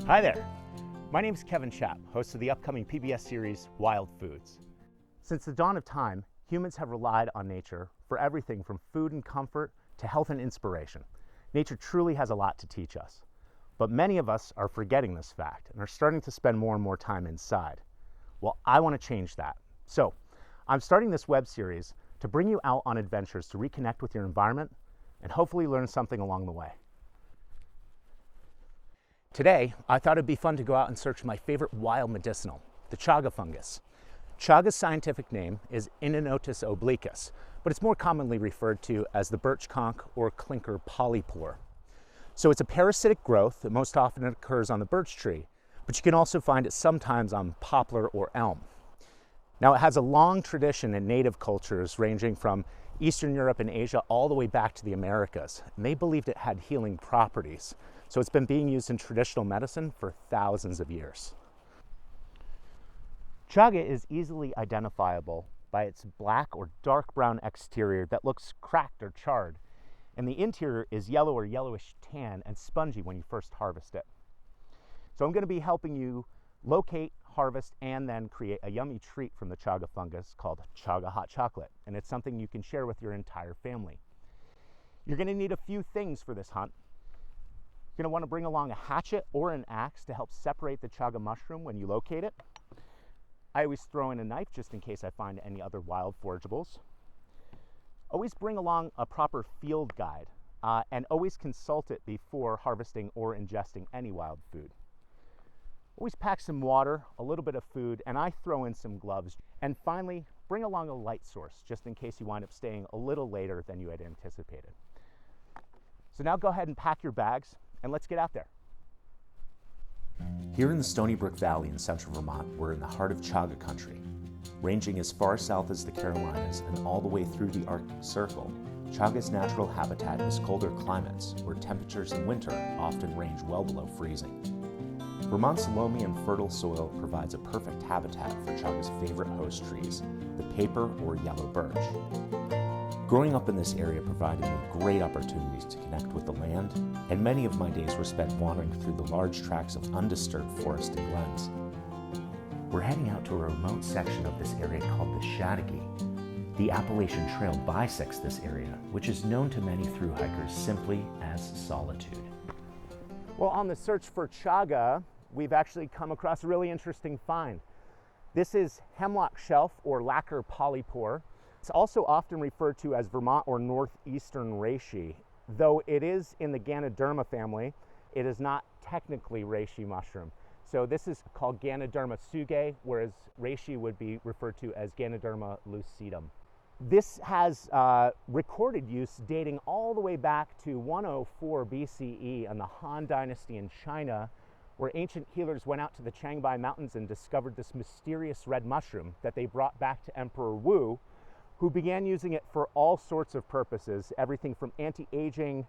Hi there, my name is Kevin Chapp, host of the upcoming PBS series Wild Foods. Since the dawn of time, humans have relied on nature for everything from food and comfort to health and inspiration. Nature truly has a lot to teach us, but many of us are forgetting this fact and are starting to spend more and more time inside. Well, I want to change that. So I'm starting this web series to bring you out on adventures to reconnect with your environment and hopefully learn something along the way. Today, I thought it'd be fun to go out and search my favorite wild medicinal, the chaga fungus. Chaga's scientific name is Inonotus obliquus, but it's more commonly referred to as the birch conch or clinker polypore. So it's a parasitic growth that most often occurs on the birch tree, but you can also find it sometimes on poplar or elm. Now, it has a long tradition in native cultures ranging from Eastern Europe and Asia all the way back to the Americas, and they believed it had healing properties. So it's been being used in traditional medicine for thousands of years. Chaga is easily identifiable by its black or dark brown exterior that looks cracked or charred, and the interior is yellow or yellowish tan and spongy when you first harvest it. So I'm going to be helping you locate, harvest, and then create a yummy treat from the chaga fungus called chaga hot chocolate, and it's something you can share with your entire family. You're going to need a few things for this hunt. You're going to want to bring along a hatchet or an axe to help separate the chaga mushroom when you locate it. I always throw in a knife just in case I find any other wild forageables. Always bring along a proper field guide and always consult it before harvesting or ingesting any wild food. Always pack some water, a little bit of food, and I throw in some gloves. And finally, bring along a light source just in case you wind up staying a little later than you had anticipated. So now go ahead and pack your bags and let's get out there. Here in the Stony Brook Valley in central Vermont, we're in the heart of chaga country. Ranging as far south as the Carolinas and all the way through the Arctic Circle, chaga's natural habitat is colder climates where temperatures in winter often range well below freezing. Vermont's loamy and fertile soil provides a perfect habitat for chaga's favorite host trees, the paper or yellow birch. Growing up in this area provided me great opportunities to connect with the land, and many of my days were spent wandering through the large tracts of undisturbed forest and glens. We're heading out to a remote section of this area called the Chaga. The Appalachian Trail bisects this area, which is known to many thru hikers simply as solitude. Well, on the search for chaga, we've actually come across a really interesting find. This is hemlock shelf or lacquer polypore. It's also often referred to as Vermont or northeastern reishi. Though it is in the Ganoderma family, it is not technically reishi mushroom. So this is called Ganoderma tsugae, whereas reishi would be referred to as Ganoderma lucidum. This has recorded use dating all the way back to 104 BCE in the Han Dynasty in China, where ancient healers went out to the Changbai Mountains and discovered this mysterious red mushroom that they brought back to Emperor Wu, who began using it for all sorts of purposes, everything from anti-aging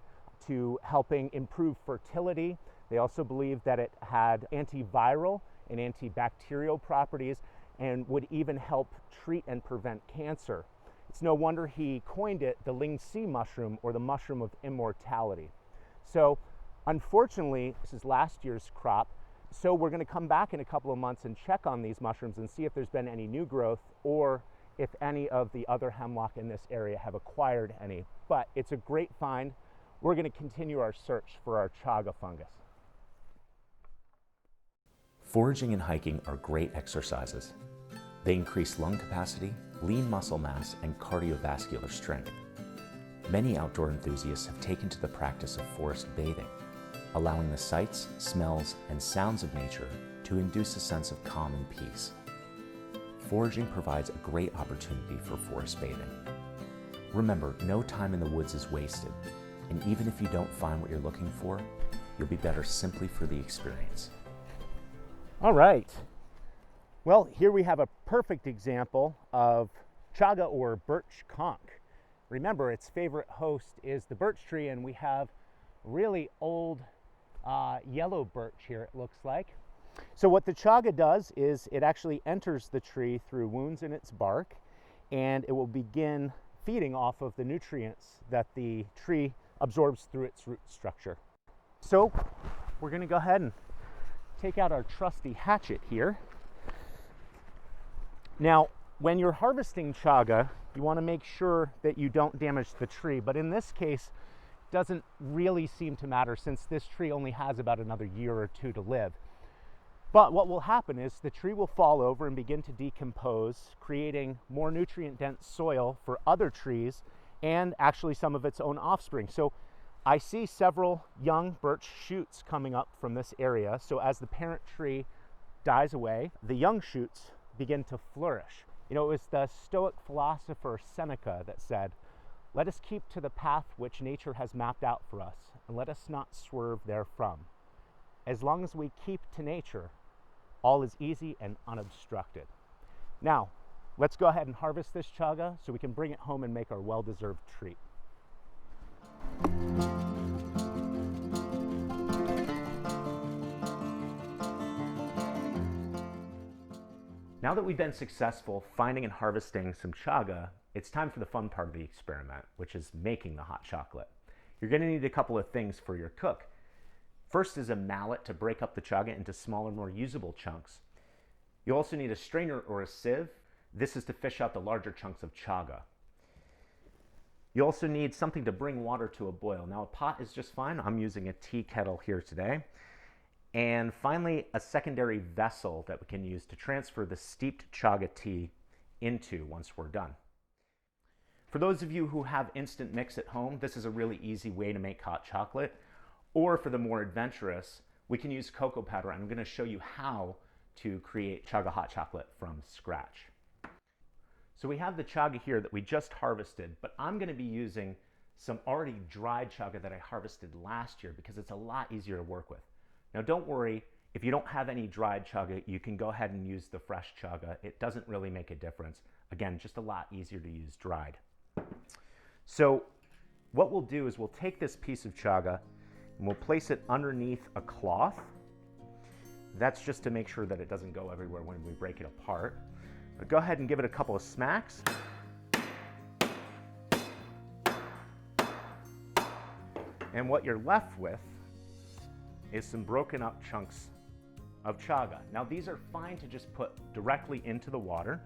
to helping improve fertility. They also believed that it had antiviral and antibacterial properties and would even help treat and prevent cancer. It's no wonder he coined it the Ling Si mushroom, or the mushroom of immortality. So unfortunately, this is last year's crop, so we're going to come back in a couple of months and check on these mushrooms and see if there's been any new growth or if any of the other hemlock in this area have acquired any. But it's a great find. We're going to continue our search for our chaga fungus. Foraging and hiking are great exercises. They increase lung capacity, lean muscle mass, and cardiovascular strength. Many outdoor enthusiasts have taken to the practice of forest bathing, allowing the sights, smells, and sounds of nature to induce a sense of calm and peace. Foraging provides a great opportunity for forest bathing. Remember, no time in the woods is wasted, and even if you don't find what you're looking for, you'll be better simply for the experience. All right. Well, here we have a perfect example of chaga or birch conch. Remember, its favorite host is the birch tree, and we have really old yellow birch here, it looks like. So what the chaga does is it actually enters the tree through wounds in its bark, and it will begin feeding off of the nutrients that the tree absorbs through its root structure. So we're going to go ahead and take out our trusty hatchet here. Now, when you're harvesting chaga, you want to make sure that you don't damage the tree, but in this case, it doesn't really seem to matter since this tree only has about another year or two to live. But what will happen is the tree will fall over and begin to decompose, creating more nutrient-dense soil for other trees and actually some of its own offspring. So I see several young birch shoots coming up from this area. So as the parent tree dies away, the young shoots begin to flourish. You know, it was the Stoic philosopher Seneca that said, "Let us keep to the path which nature has mapped out for us, and let us not swerve therefrom. As long as we keep to nature, all is easy and unobstructed." Now, let's go ahead and harvest this chaga so we can bring it home and make our well-deserved treat. Now that we've been successful finding and harvesting some chaga, it's time for the fun part of the experiment, which is making the hot chocolate. You're going to need a couple of things for your cook. First is a mallet to break up the chaga into smaller, more usable chunks. You also need a strainer or a sieve. This is to fish out the larger chunks of chaga. You also need something to bring water to a boil. Now, a pot is just fine. I'm using a tea kettle here today. And finally, a secondary vessel that we can use to transfer the steeped chaga tea into once we're done. For those of you who have instant mix at home, this is a really easy way to make hot chocolate. Or for the more adventurous, we can use cocoa powder. I'm going to show you how to create chaga hot chocolate from scratch. So we have the chaga here that we just harvested, but I'm going to be using some already dried chaga that I harvested last year because it's a lot easier to work with. Now don't worry, if you don't have any dried chaga, you can go ahead and use the fresh chaga. It doesn't really make a difference. Again, just a lot easier to use dried. So what we'll do is we'll take this piece of chaga and we'll place it underneath a cloth. That's just to make sure that it doesn't go everywhere when we break it apart. But go ahead and give it a couple of smacks. And what you're left with is some broken up chunks of chaga. Now these are fine to just put directly into the water.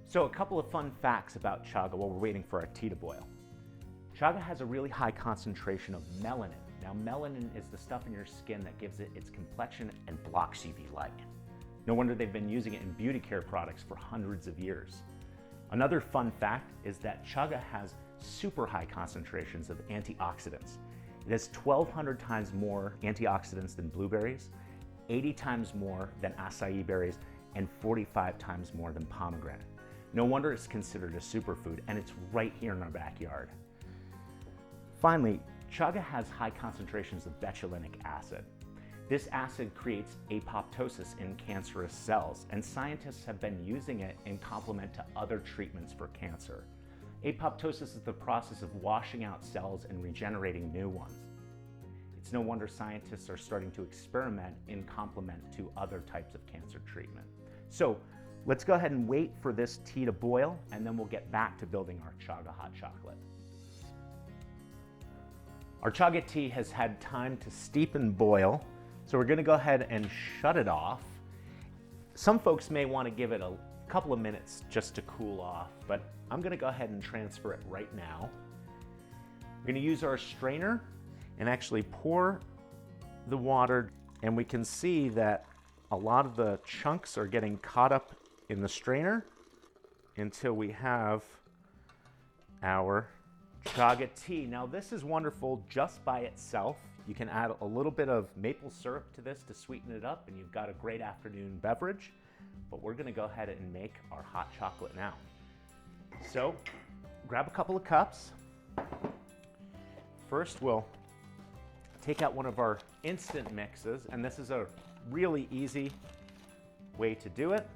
So a couple of fun facts about chaga while we're waiting for our tea to boil. Chaga has a really high concentration of melanin. Now melanin is the stuff in your skin that gives it its complexion and blocks UV light. No wonder they've been using it in beauty care products for hundreds of years. Another fun fact is that chaga has super high concentrations of antioxidants. It has 1,200 times more antioxidants than blueberries, 80 times more than acai berries, and 45 times more than pomegranate. No wonder it's considered a superfood, and it's right here in our backyard. Finally, chaga has high concentrations of betulinic acid. This acid creates apoptosis in cancerous cells, and scientists have been using it in complement to other treatments for cancer. Apoptosis is the process of washing out cells and regenerating new ones. It's no wonder scientists are starting to experiment in complement to other types of cancer treatment. So let's go ahead and wait for this tea to boil, and then we'll get back to building our chaga hot chocolate. Our chaga tea has had time to steep and boil, so we're going to go ahead and shut it off. Some folks may want to give it a couple of minutes just to cool off, but I'm going to go ahead and transfer it right now. We're going to use our strainer and actually pour the water, and we can see that a lot of the chunks are getting caught up in the strainer until we have our chaga tea. Now this is wonderful just by itself. You can add a little bit of maple syrup to this to sweeten it up, and you've got a great afternoon beverage. But we're going to go ahead and make our hot chocolate now. So grab a couple of cups. First we'll take out one of our instant mixes, and this is a really easy way to do it.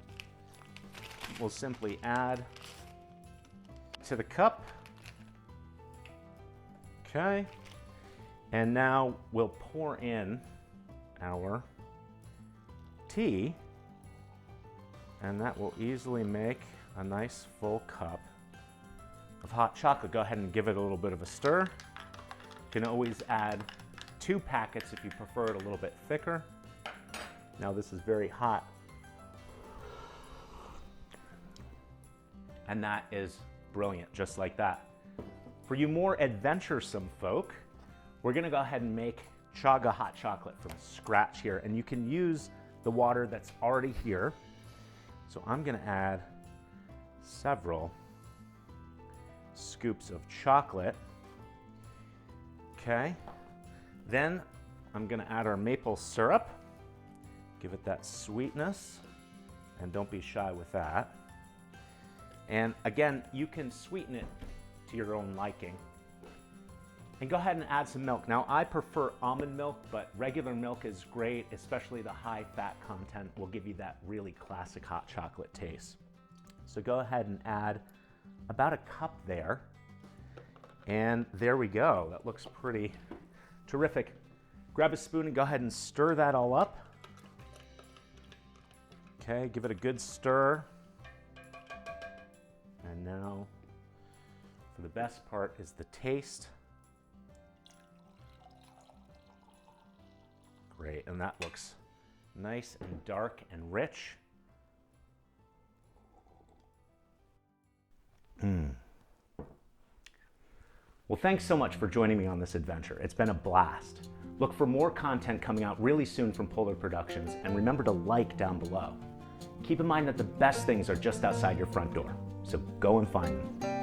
We'll simply add to the cup. Okay. And now we'll pour in our tea, and that will easily make a nice full cup of hot chocolate. Go ahead and give it a little bit of a stir. You can always add 2 packets if you prefer it a little bit thicker. Now this is very hot. And that is brilliant, just like that. For you more adventuresome folk, we're gonna go ahead and make Chaga hot chocolate from scratch here. And you can use the water that's already here. So I'm gonna add several scoops of chocolate. Okay. Then I'm gonna add our maple syrup. Give it that sweetness. And don't be shy with that. And again, you can sweeten it to your own liking. And go ahead and add some milk. Now, I prefer almond milk, but regular milk is great, especially the high fat content will give you that really classic hot chocolate taste. So go ahead and add about a cup there. And there we go. That looks pretty terrific. Grab a spoon and go ahead and stir that all up. Okay, give it a good stir. And now, for the best part is the taste. Great, and that looks nice and dark and rich. Well, thanks so much for joining me on this adventure. It's been a blast. Look for more content coming out really soon from Polar Productions, and remember to like down below. Keep in mind that the best things are just outside your front door, so go and find them.